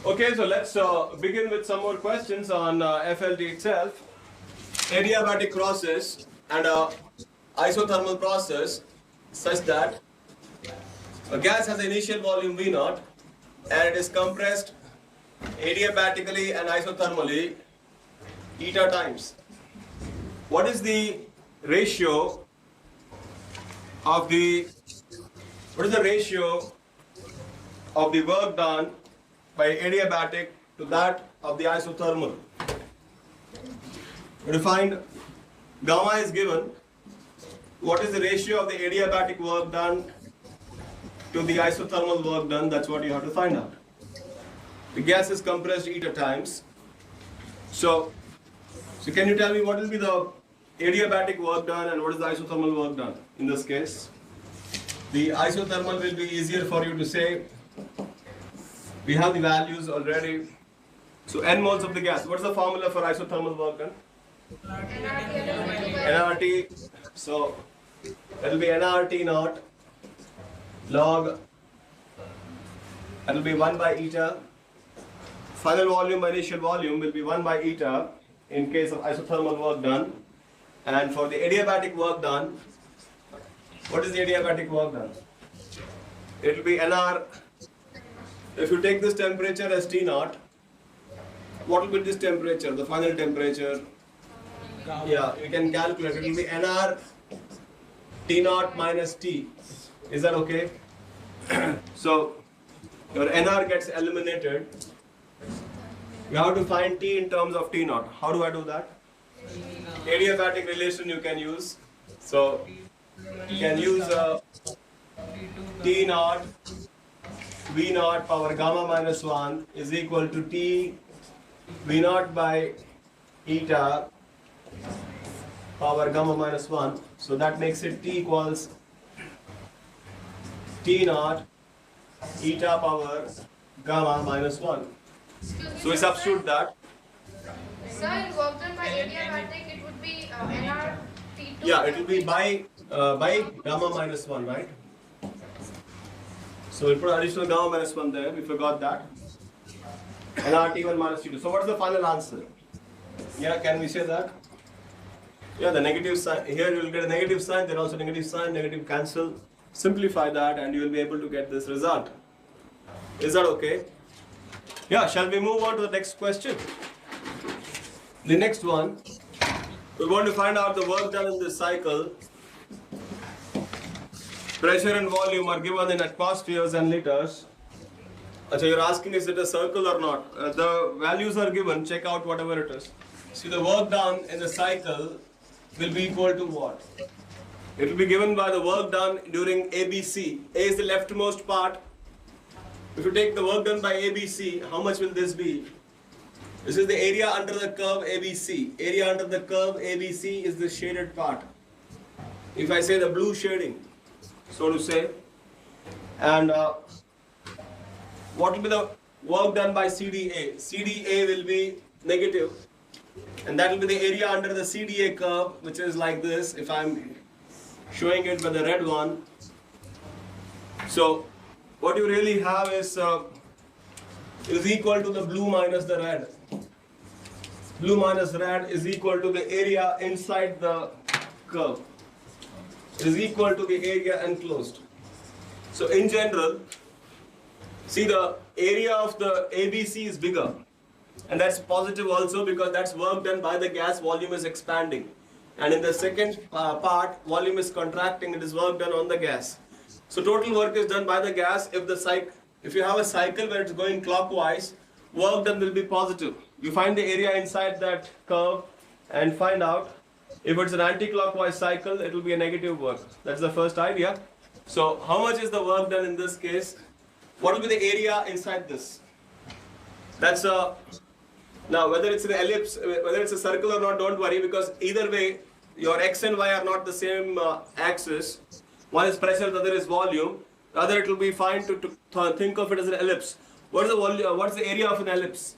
Okay, so let's begin with some more questions on FLT itself. Adiabatic process and isothermal process such that a gas has an initial volume V0 and it is compressed adiabatically and isothermally eta times. What is the ratio of the work done by adiabatic to that of the isothermal? We find gamma is given. What is the ratio of the adiabatic work done to the isothermal work done? That's what you have to find out. The gas is compressed eta times. So can you tell me what will be the adiabatic work done and what is the isothermal work done in this case? The isothermal will be easier for you to say. We have the values already. So n moles of the gas. What's the formula for isothermal work done? nRT. So it will be nRT naught log. It will be 1 by eta. Final volume by initial volume will be 1 by eta in case of isothermal work done. And for the adiabatic work done, what is the adiabatic work done? It will be nR. If you take this temperature as T0, what will be this temperature, the final temperature? Yeah, you can calculate. It will be nR T0 minus T. Is that okay? So your nR gets eliminated. You have to find T in terms of T0. How do I do that? Adiabatic relation you can use. So you can use T0 V0 power gamma minus 1 is equal to T V0 by eta power gamma minus 1. So that makes it T equals T0 eta power gamma minus 1. So we substitute that. Sir, in work done by adiabatic, it would be nR T2. Yeah, it will be by gamma minus 1, right? So we'll put additional gamma minus 1 there, we forgot that. nR T1 minus T2. So what is the final answer? Yeah, can we say that? Yeah, the negative sign, here you will get a negative sign, then also negative sign, negative cancel. Simplify that and you will be able to get this result. Is that okay? Yeah, shall we move on to the next question? The next one, we want to find out the work done in this cycle. Pressure and volume are given in atmospheres and liters. So you're asking is it a circle or not? The values are given, check out whatever it is. See, the work done in the cycle will be equal to what? It will be given by the work done during ABC. A is the leftmost part. If you take the work done by ABC, how much will this be? This is the area under the curve ABC. Area under the curve ABC is the shaded part. If I say the blue shading, so to say, and what will be the work done by CDA? CDA will be negative, and that will be the area under the CDA curve, which is like this, if I'm showing it with the red one. So what you really have is equal to the blue minus the red. Blue minus red is equal to the area inside the curve. It is equal to the area enclosed. So in general, see, the area of the ABC is bigger, and that's positive also because that's work done by the gas, volume is expanding. And in the second part, volume is contracting, it is work done on the gas. So total work is done by the gas. If you have a cycle where it's going clockwise, work done will be positive. You find the area inside that curve and find out. If it's an anti-clockwise cycle, it will be a negative work. That's the first idea. So how much is the work done in this case? What will be the area inside this? That's now whether it's an ellipse, whether it's a circle or not, don't worry, because either way, your x and y are not the same axis. One is pressure, the other is volume. The other, it will be fine to think of it as an ellipse. What is the volume? What's the area of an ellipse?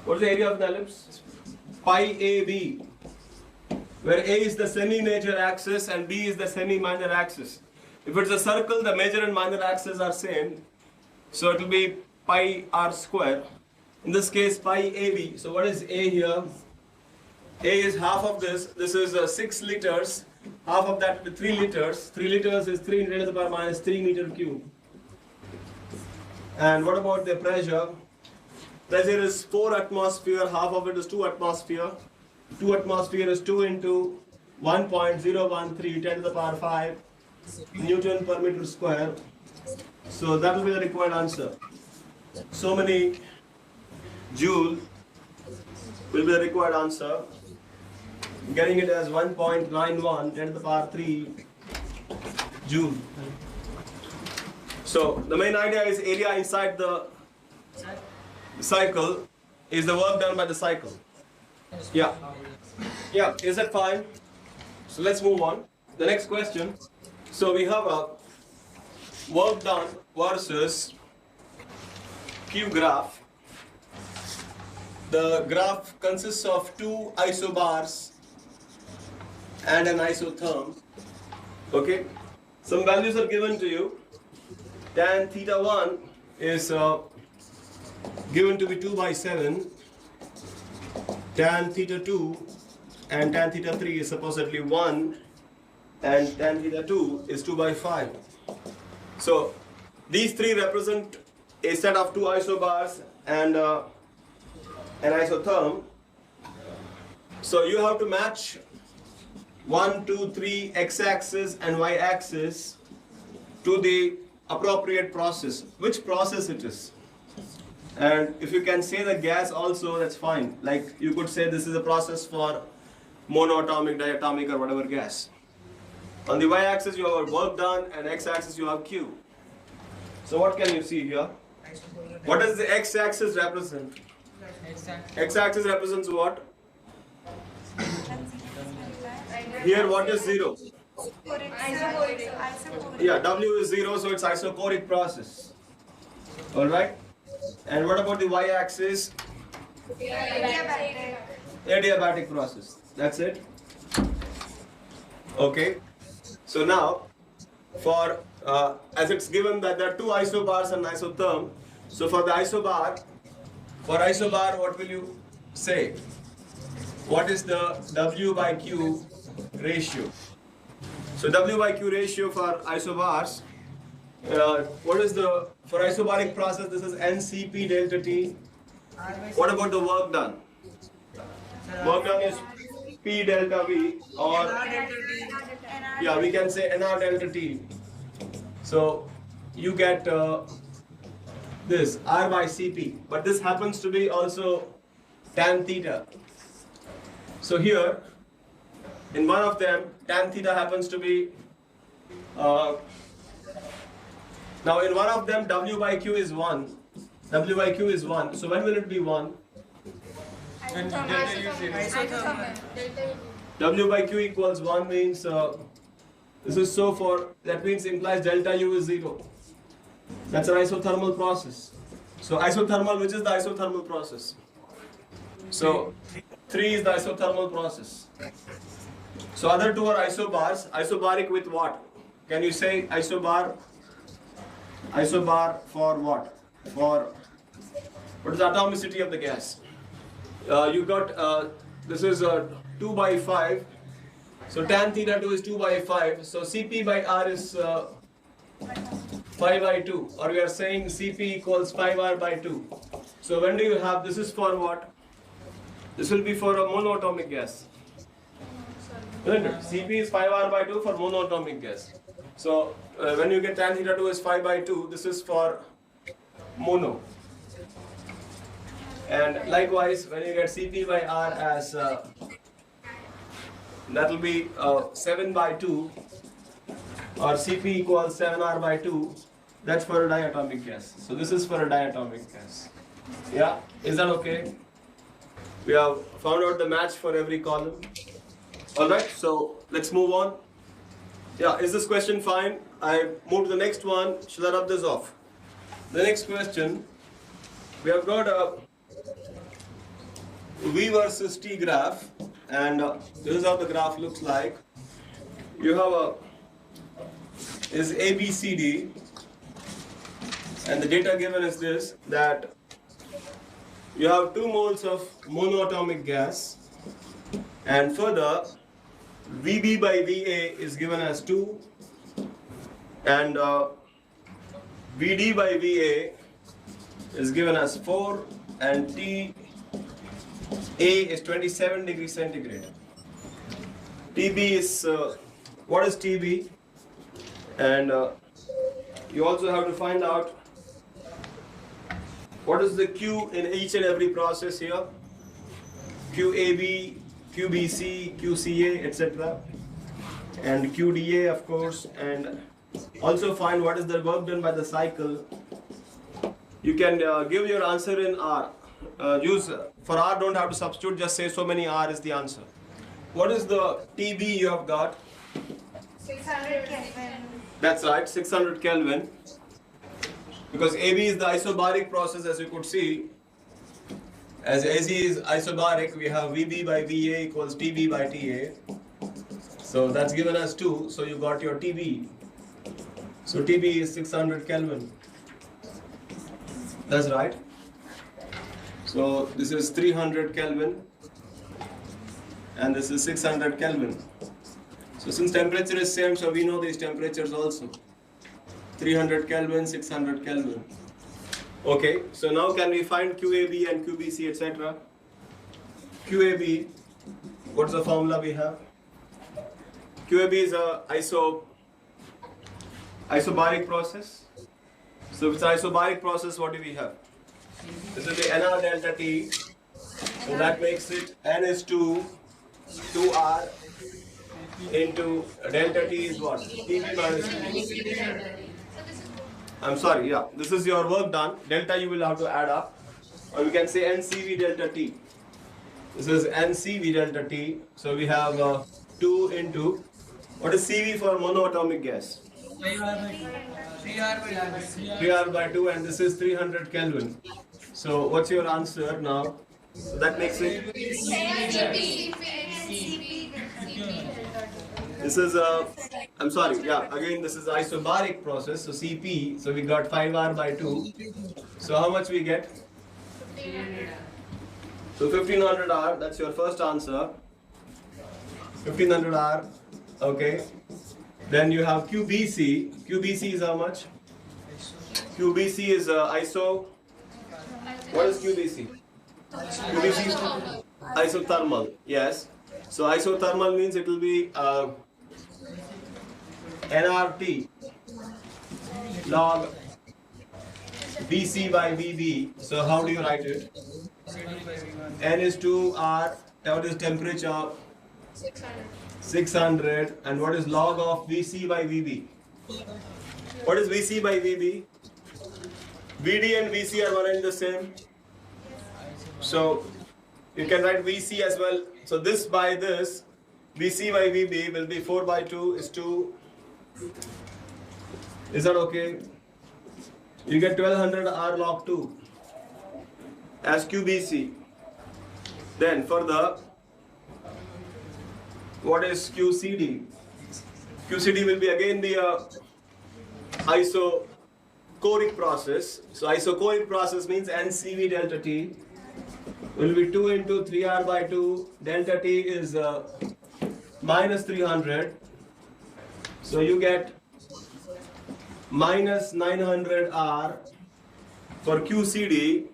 What's the area of an ellipse? Pi AB, where A is the semi-major axis and B is the semi-minor axis. If it's a circle, the major and minor axes are same. So it will be pi r square. In this case, pi AB. So what is A here? A is half of this. This is 6 liters. Half of that will be 3 liters. 3 liters is 3 × 10⁻³ meter cube. And what about the pressure? Pressure is 4 atmosphere. Half of it is 2 atmosphere. 2 atmosphere is 2 into 1.013 10⁵ Newton per meter square. So that will be the required answer. So many joule will be the required answer. Getting it as 1.91 10⁵ joule. So the main idea is area inside the cycle is the work done by the cycle. Yeah. Yeah, is that fine? So let's move on. The next question. So we have a work done versus Q graph. The graph consists of 2 isobars and an isotherm. Okay? Some values are given to you. Tan θ1 is given to be 2/7. Tan θ2 and tan θ3 is supposedly 1, and tan θ2 is 2/5. So these three represent a set of 2 isobars and an isotherm. So you have to match 1, 2, 3 x-axis and y-axis to the appropriate process. Which process it is? And if you can say the gas also, that's fine. Like you could say this is a process for monoatomic, diatomic or whatever gas. On the y-axis you have work done and x-axis you have Q. So what can you see here? What does the x-axis represent? X-axis represents what? Here what is 0? Yeah, W is 0, so it's isochoric process. Alright? And what about the y-axis? Adiabatic process. That's it? Okay. So now, for as it's given that there are 2 isobars and isotherm, so for the isobar, what will you say? What is the W/Q ratio? So W/Q ratio for isobars, what is the, for isobaric process, this is NCP delta T. What about the work done? Work done is P delta V, or yeah, we can say NR delta T. So you get this R/Cp, but this happens to be also tan theta. So here, in one of them, tan theta happens to be, now in one of them W/Q is 1. W/Q is 1. So when will it be 1? W/Q equals 1 means, this is so for, that means implies delta U is 0. That's an isothermal process. So isothermal, which is the isothermal process? So 3 is the isothermal process. So other 2 are isobars. Isobaric with what? Can you say isobar? Isobar for what? For what is the atomicity of the gas? You got this is 2/5. So tan θ2 is 2/5. So Cp/R is 5/2, or we are saying Cp equals 5R/2. So when do you have, this is for what? This will be for a monoatomic gas. Isn't it? Cp is 5R/2 for monoatomic gas. So when you get tan θ2 is 5/2, this is for mono. And likewise, when you get Cp/R as that will be 7/2, or Cp equals 7R/2, that's for a diatomic gas. So this is for a diatomic gas. Yeah, is that okay? We have found out the match for every column. Alright, so let's move on. Yeah, is this question fine? I move to the next one. Shall I rub this off? The next question, we have got a V versus T graph, and this is how the graph looks like. You have a is ABCD, And the data given is this, that you have 2 moles of monoatomic gas, and further Vb by Va is given as 2, and Vd by Va is given as 4, and Ta is 27 degrees centigrade. Tb is, what is Tb? And you also have to find out what is the Q in each and every process here. QAB, QBC, QCA, etc. And QDA, of course. And also find what is the work done by the cycle. You can give your answer in R. For R, don't have to substitute, just say so many R is the answer. What is the TB you have got? 600 Kelvin. That's right, 600 Kelvin. Because AB is the isobaric process, as you could see. As AC is isobaric, we have VB by VA equals TB by TA. So that's given as 2, so you got your TB. So TB is 600 Kelvin. That's right. So this is 300 Kelvin and this is 600 Kelvin. So since temperature is same, so we know these temperatures also. 300 Kelvin, 600 Kelvin. Okay, so now can we find QAB and QBC, etc.? QAB, what's the formula we have? QAB is a isobaric process. So it's an isobaric process, what do we have? This is the NR delta T. So that makes it N is 2R into delta T is what? TB minus 2. I'm sorry, yeah. This is your work done. Delta you will have to add up. Or we can say NCV delta T. This is NCV delta T. So we have 2 into, what is CV for monoatomic gas? 3R by 2, and this is 300 Kelvin. So what's your answer now? So that makes it. This is I'm sorry, yeah, again this is isobaric process, so CP, so we got 5R by 2. So how much we get? 1500. So 1500R, that's your first answer. 1500R, okay. Then you have QBC. QBC is how much? QBC is iso. What is QBC? QBC is isothermal, yes. So isothermal means it will be nRT log BC by BB. So how do you write it? N is 2R. What is temperature? 600. And what is log of VC by VB? What is VC by VB? VD and VC are one and the same. So you can write VC as well. So this by this, VC by VB will be 4 by 2 is 2. Is that okay? You get 1200 R log 2 as QBC. Then further, what is QCD? QCD will be again the isochoric process. So isochoric process means NCV delta T will be 2 into 3R by 2. Delta T is minus 300. So you get minus 900 R for QCD.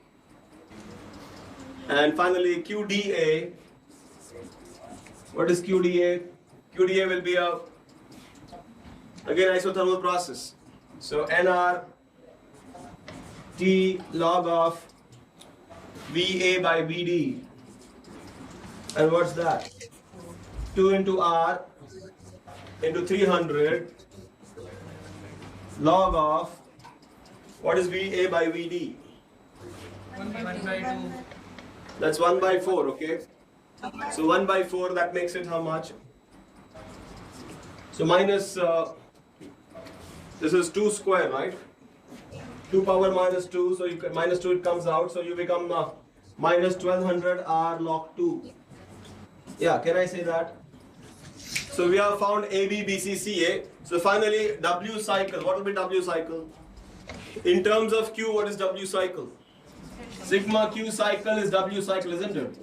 And finally QDA. What is QDA? QDA will be a again isothermal process. So NR T log of VA by VD. And what's that? 2 into R into 300 log of what is VA by VD? 1 by 2. That's 1 by 4, okay? So 1 by 4, that makes it how much? So minus, this is 2 square, right? 2 power minus 2, so you can, minus 2 it comes out, so you become minus 1200 R log 2. Yeah, can I say that? So we have found AB, BC, CA. So finally, W cycle. What will be W cycle? In terms of Q, what is W cycle? Sigma Q cycle is W cycle, isn't it?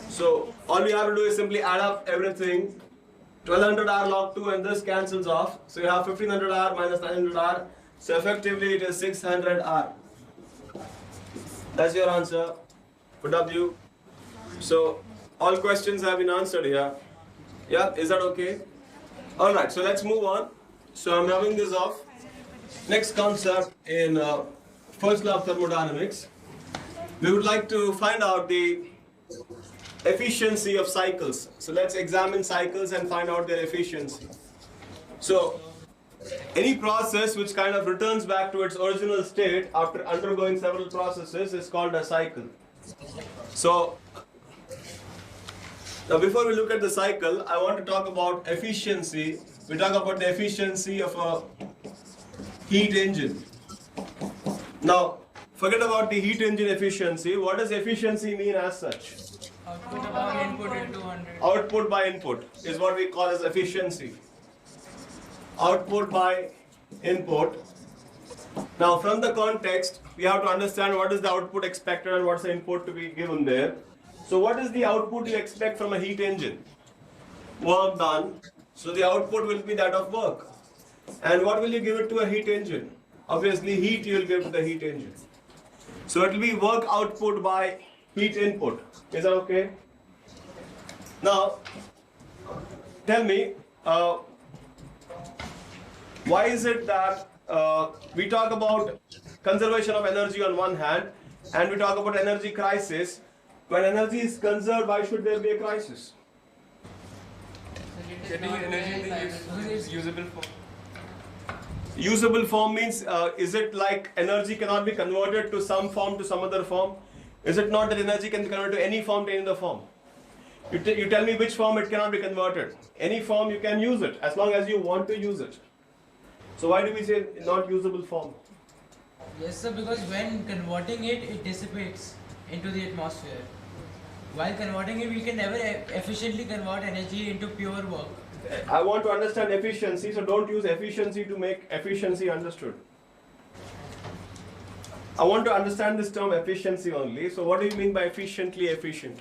So all we have to do is simply add up everything. 1200 R log 2 and this cancels off. So you have 1500 R minus 900 R. So effectively it is 600 R. That's your answer for W. So all questions have been answered here. Yeah, is that okay? Alright, so let's move on. So I'm rubbing this off. Next concept in first law of thermodynamics. We would like to find out the efficiency of cycles. So let's examine cycles and find out their efficiency. So any process which kind of returns back to its original state after undergoing several processes is called a cycle. So now before we look at the cycle, I want to talk about efficiency. We talk about the efficiency of a heat engine. Now forget about the heat engine efficiency. What does efficiency mean as such? Output by input into 100. Output by input is what we call as efficiency. Output by input. Now from the context, we have to understand what is the output expected and what's the input to be given there. So what is the output you expect from a heat engine? Work done. So the output will be that of work. And what will you give it to a heat engine? Obviously heat you will give to the heat engine. So it will be work output by heat input. Is that okay? Now, tell me, why is it that we talk about conservation of energy on one hand and we talk about energy crisis? When energy is conserved, why should there be a crisis? Getting energy in the usable form. Usable form means, is it like energy cannot be converted to some form to some other form? Is it not that energy can be converted to any form to any other form? You tell me which form it cannot be converted. Any form you can use it as long as you want to use it. So why do we say not usable form? Yes, sir, because when converting it, it dissipates into the atmosphere. While converting it, we can never efficiently convert energy into pure work. I want to understand efficiency, so don't use efficiency to make efficiency understood. I want to understand this term efficiency only. So what do you mean by efficiently efficient?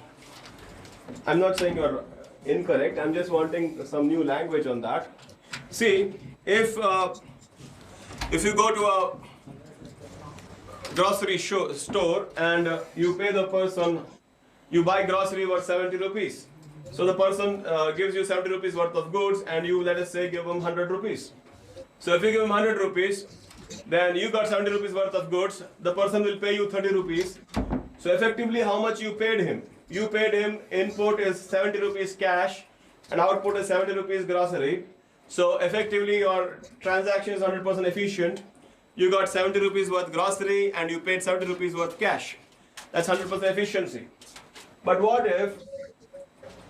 I'm not saying you're incorrect. I'm just wanting some new language on that. See, if you go to a grocery store and you pay the person, you buy grocery worth 70 rupees. So the person gives you 70 rupees worth of goods and you, let us say, give him 100 rupees. So if you give him 100 rupees, then you got 70 rupees worth of goods, the person will pay you 30 rupees. So effectively how much you paid him? You paid him, input is 70 rupees cash and output is 70 rupees grocery. So effectively your transaction is 100% efficient. You got 70 rupees worth grocery and you paid 70 rupees worth cash. That's 100% efficiency. But what if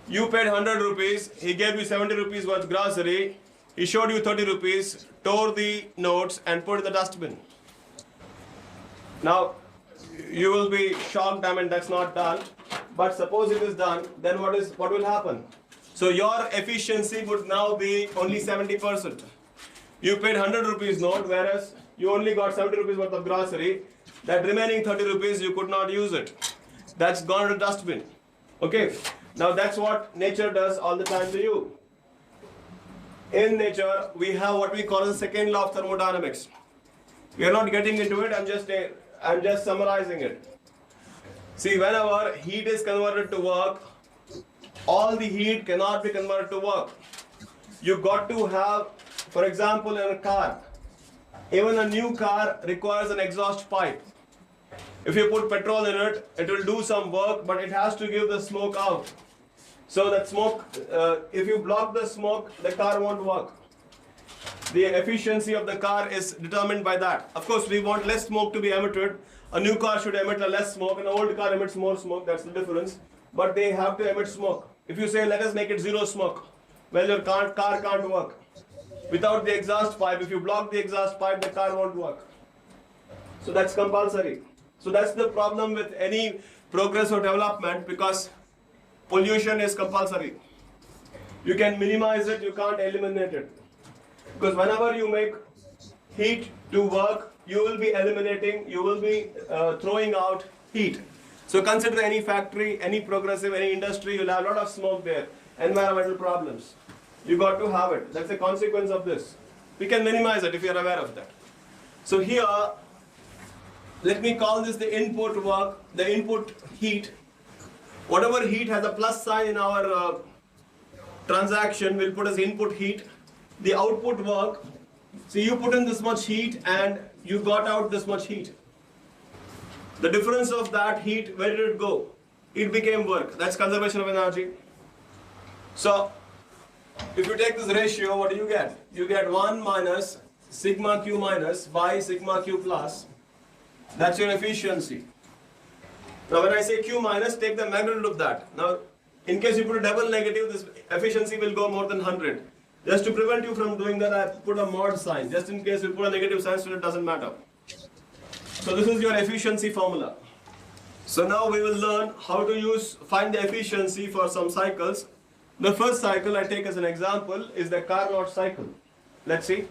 you paid 100 rupees, he gave you 70 rupees worth grocery, he showed you 30 rupees, tore the notes and put in the dustbin. Now, you will be shocked, I mean that's not done. But suppose it is done, then what will happen? So your efficiency would now be only 70%. You paid 100 rupees note, whereas you only got 70 rupees worth of grocery. That remaining 30 rupees you could not use it. That's gone to the dustbin. Okay. Now that's what nature does all the time to you. In nature, we have what we call the second law of thermodynamics. We are not getting into it, I'm just summarizing it. See, whenever heat is converted to work, all the heat cannot be converted to work. You got to have, for example, in a car, even a new car requires an exhaust pipe. If you put petrol in it, it will do some work, but it has to give the smoke out. So that smoke, if you block the smoke, the car won't work. The efficiency of the car is determined by that. Of course, we want less smoke to be emitted. A new car should emit less smoke, and an old car emits more smoke, that's the difference. But they have to emit smoke. If you say, let us make it zero smoke, well, your car can't work. Without the exhaust pipe, if you block the exhaust pipe, the car won't work. So that's compulsory. So that's the problem with any progress or development, because pollution is compulsory. You can minimize it, you can't eliminate it. Because whenever you make heat to work, you will be eliminating, you will be throwing out heat. So consider any factory, any progressive, any industry, you'll have a lot of smoke there, environmental problems. You got to have it. That's a consequence of this. We can minimize it if you're aware of that. So here, let me call this the input work, the input heat. Whatever heat has a plus sign in our transaction, we'll put as input heat. The output work, so you put in this much heat and you got out this much heat. The difference of that heat, where did it go? It became work. That's conservation of energy. So, if you take this ratio, what do you get? You get 1 minus sigma q minus by sigma q plus. That's your efficiency. Now when I say q minus, take the magnitude of that. Now, in case you put a double negative, this efficiency will go more than 100. Just to prevent you from doing that, I put a mod sign. Just in case you put a negative sign, so it doesn't matter. So this is your efficiency formula. So now we will learn how to find the efficiency for some cycles. The first cycle I take as an example is the Carnot cycle. Let's see.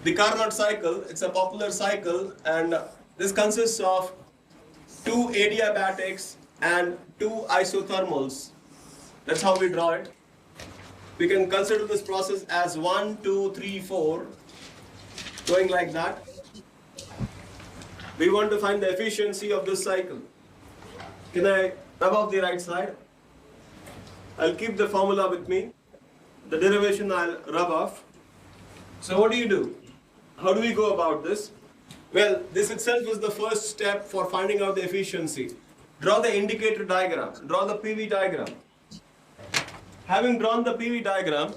The Carnot cycle, it's a popular cycle, and this consists of 2 adiabatics and 2 isothermals. That's how we draw it. We can consider this process as 1, 2, 3, 4, going like that. We want to find the efficiency of this cycle. Can I rub off the right side? I'll keep the formula with me. The derivation I'll rub off. So what do? How do we go about this? Well, this itself is the first step for finding out the efficiency. Draw the indicator diagram. Draw the PV diagram. Having drawn the PV diagram,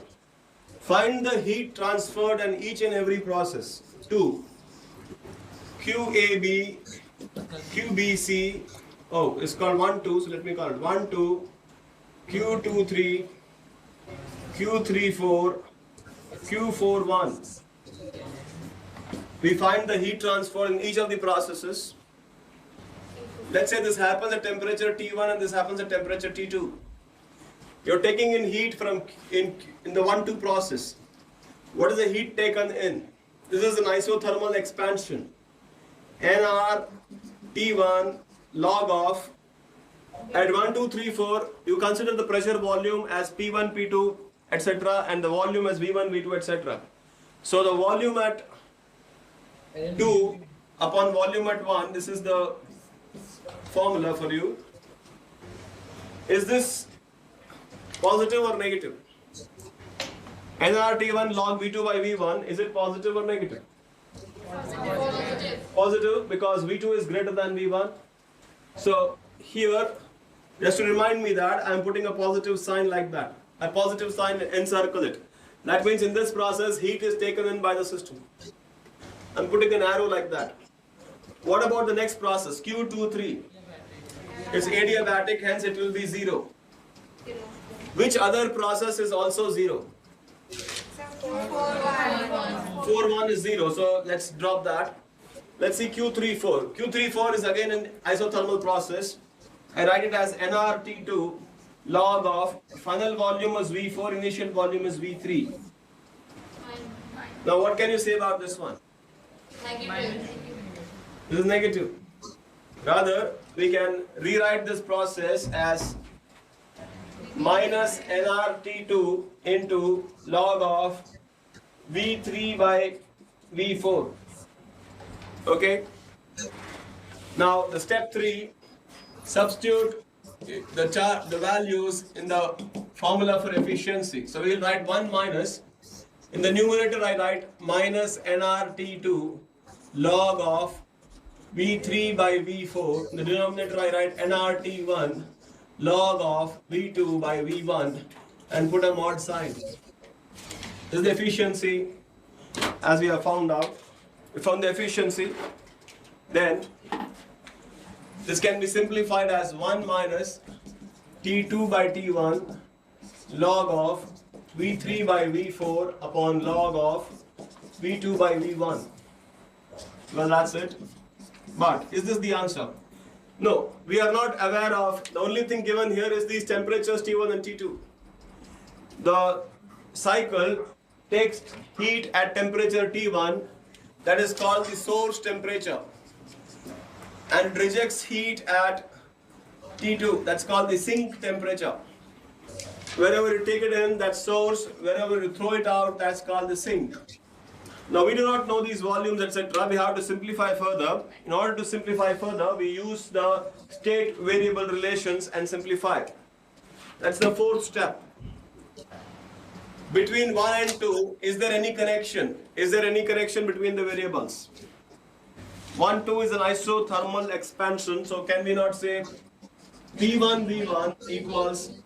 find the heat transferred in each and every process. 2. QAB, QBC, oh, it's called 1, 2, so let me call it 1, 2, Q2, 3, Q3, 4, Q4, 1. We find the heat transfer in each of the processes. Let's say this happens at temperature T1 and this happens at temperature T2. You're taking in heat from in the 1-2 process. What is the heat taken in? This is an isothermal expansion. Nr T1 log of, at 1, 2, 3, 4, you consider the pressure volume as P1, P2, etc. and the volume as V1, V2, etc. So the volume at 2 upon volume at 1, this is the formula for you. Is this positive or negative? nRT1 log V2 by V1, is it positive or negative? Positive, because V2 is greater than V1. So here, just to remind me that, I am putting a positive sign like that. A positive sign, encircle it. That means in this process, heat is taken in by the system. I am putting an arrow like that. What about the next process, Q23? It's adiabatic, hence it will be 0. Which other process is also 0? 4-1 is 0, so let's drop that. Let's see Q34. Q34 is again an isothermal process. I write it as nRT2 log of final volume is V4, initial volume is V3. Now what can you say about this one? Negative. This is negative. Rather, we can rewrite this process as minus nRT2 into log of V3 by V4. Okay? Now, the step 3, substitute the values in the formula for efficiency. So, we will write 1 minus. In the numerator, I write minus nRT2 log of V3 by V4. In the denominator, I write nRT1 log of V2 by V1 and put a mod sign. This is the efficiency as we have found out. We found the efficiency. Then this can be simplified as 1 minus T2 by T1 log of V3 by V4 upon log of V2 by V1. Well, that's it. But is this the answer? No, we are not aware of, the only thing given here is these temperatures T1 and T2. The cycle takes heat at temperature T1 that is called the source temperature, and it rejects heat at T2, that's called the sink temperature. Wherever you take it in, that source, wherever you throw it out, that's called the sink. Now we do not know these volumes, etc. We have to simplify further. In order to simplify further, we use the state variable relations and simplify. That's the fourth step. Between 1 and 2, is there any connection? Is there any connection between the variables? 1, 2 is an isothermal expansion, so can we not say P1 V1 equals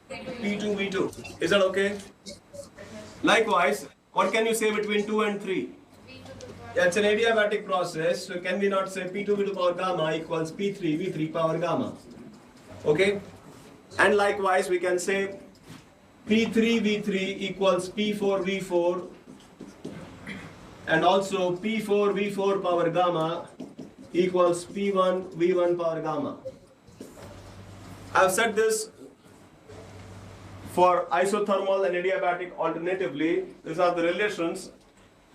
P2 V2? Is that okay? Likewise, what can you say between 2 and 3? Yeah, it's an adiabatic process, so can we not say P2 V2 power gamma equals P3 V3 power gamma? Okay? And likewise, we can say P3 V3 equals P4 V4, and also P4 V4 power gamma equals P1 V1 power gamma. I've said this for isothermal and adiabatic alternatively. These are the relations,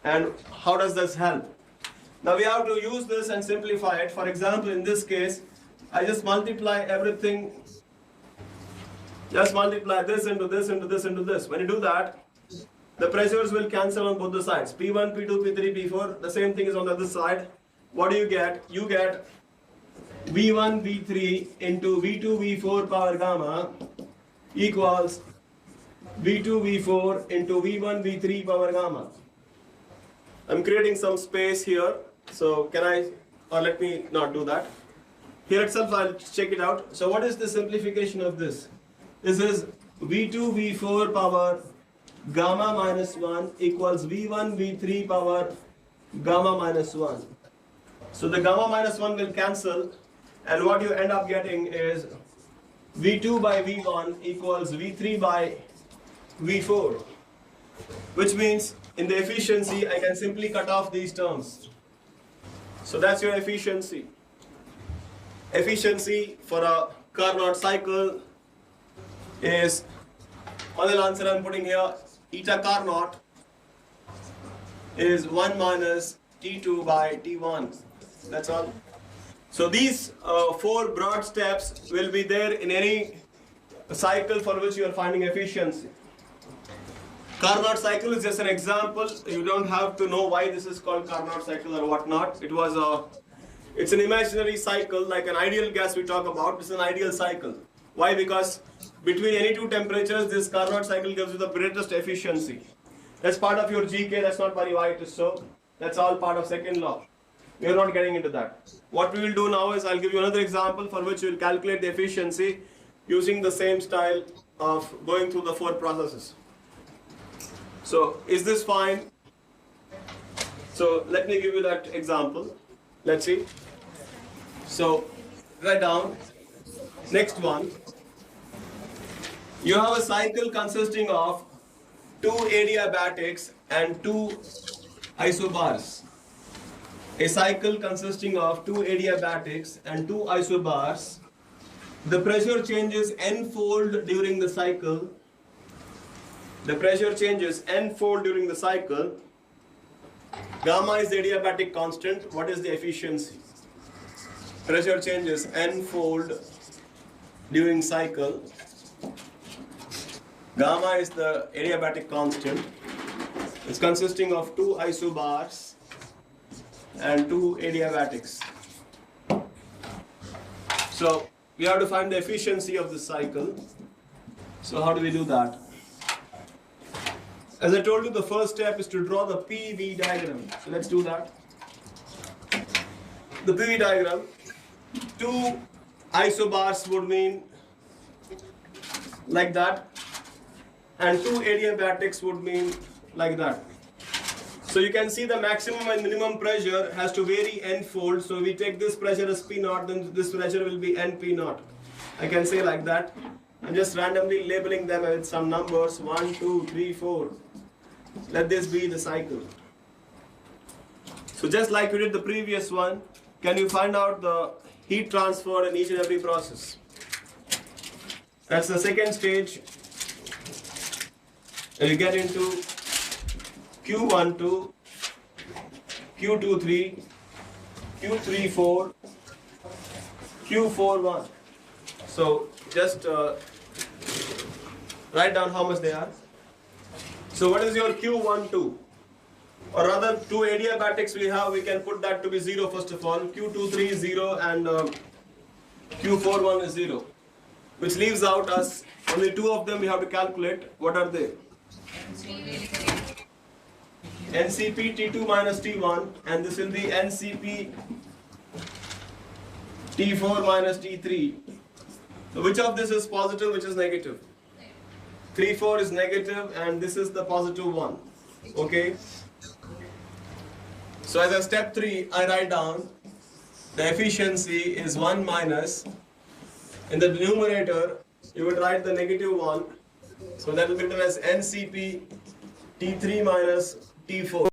and how does this help? Now we have to use this and simplify it. For example, in this case, I just multiply everything. Just multiply this into this into this into this. When you do that, the pressures will cancel on both the sides. P1, P2, P3, P4. The same thing is on the other side. What do you get? You get V1, V3 into V2, V4 power gamma equals V2, V4 into V1, V3 power gamma. I'm creating some space here. So can I, or let me not do that. Here itself I'll check it out. So what is the simplification of this? This is V2, V4 power gamma minus 1 equals V1, V3 power gamma minus 1. So the gamma minus 1 will cancel, and what you end up getting is V2 by V1 equals V3 by V4, which means in the efficiency I can simply cut off these terms. So that's your efficiency. Efficiency for a Carnot cycle is, final answer I'm putting here, eta Carnot is 1 minus T2 by T1. That's all. So these 4 broad steps will be there in any cycle for which you are finding efficiency. Carnot cycle is just an example. You don't have to know why this is called Carnot cycle or whatnot. It's an imaginary cycle, like an ideal gas we talk about. It's an ideal cycle. Why? Because between any two temperatures, this Carnot cycle gives you the greatest efficiency. That's part of your GK. That's not very why it is so. That's all part of second law. We are not getting into that. What we will do now is I'll give you another example for which we will calculate the efficiency using the same style of going through the 4 processes. So is this fine? So let me give you that example. Let's see. So write down. Next one. You have a cycle consisting of 2 adiabatics and 2 isobars. A cycle consisting of 2 adiabatics and 2 isobars. The pressure changes n-fold during the cycle. The pressure changes n-fold during the cycle. Gamma is the adiabatic constant. What is the efficiency? Pressure changes n-fold during cycle. Gamma is the adiabatic constant. It's consisting of 2 isobars and 2 adiabatics. So we have to find the efficiency of the cycle. So how do we do that? As I told you, the first step is to draw the PV diagram. So let's do that. The PV diagram, 2 isobars would mean like that, and 2 adiabatics would mean like that. So you can see the maximum and minimum pressure has to vary n-fold. So we take this pressure as P0, then this pressure will be nP0. I can say like that. I'm just randomly labeling them with some numbers, 1, 2, 3, 4. Let this be the cycle. So just like we did the previous one, can you find out the heat transfer in each and every process? That's the second stage. And you get into Q12, Q23, Q34, Q41. So just write down how much they are. So what is your Q12? Or rather, two adiabatics we have, we can put that to be 0 first of all. Q23 is 0 and Q41 is 0. Which leaves out us only two of them we have to calculate. What are they? NCP T2 minus T1, and this will be NCP T4 minus T3. So which of this is positive, which is negative? 3, 4 is negative and this is the positive one. Okay? So as a step 3, I write down the efficiency is 1 minus. In the numerator, you would write the negative 1. So that will be written as NCP T3 minus T4.